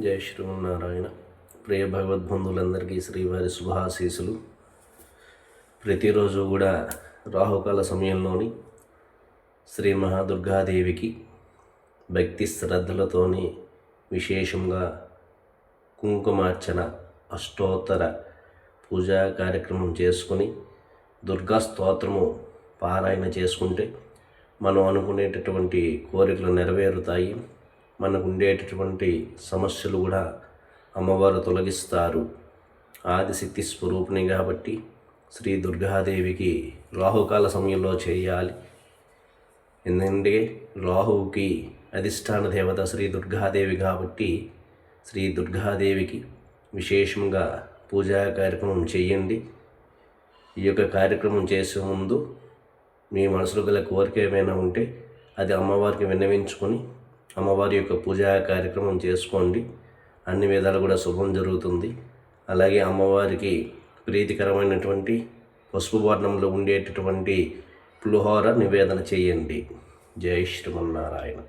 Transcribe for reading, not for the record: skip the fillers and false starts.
జై శ్రీమన్నారాయణ. ప్రియ భగవద్బంధువులందరికీ శ్రీవారి శుభాశీసులు. ప్రతిరోజు కూడా రాహుకాల సమయంలోని శ్రీ మహాదుర్గాదేవికి భక్తి శ్రద్ధలతోని విశేషంగా కుంకుమార్చన అష్టోత్తర పూజా కార్యక్రమం చేసుకొని దుర్గా స్తోత్రము పారాయణ చేసుకుంటే మనం అనుకునేటటువంటి కోరికలు నెరవేరుతాయి. మనకు ఉండేటటువంటి సమస్యలు కూడా అమ్మవారు తొలగిస్తారు. ఆదిశక్తి స్వరూపిణి కాబట్టి శ్రీ దుర్గాదేవికి రాహుకాల సమయంలో చేయాలి. ఎందుకంటే రాహువుకి అధిష్టాన దేవత శ్రీ దుర్గాదేవి కాబట్టి శ్రీ దుర్గాదేవికి విశేషంగా పూజా కార్యక్రమం చేయండి. ఈ యొక్క కార్యక్రమం చేసే ముందు మీ మనసులో గల కోరిక ఏమైనా ఉంటే అది అమ్మవారికి విన్నవించుకొని అమ్మవారి యొక్క పూజా కార్యక్రమం చేసుకోండి. అన్ని విధాలు కూడా శుభం జరుగుతుంది. అలాగే అమ్మవారికి ప్రీతికరమైనటువంటి పసుపు వర్ణంలో ఉండేటటువంటి పులిహోర నివేదన చేయండి. జై శ్రీమన్నారాయణ.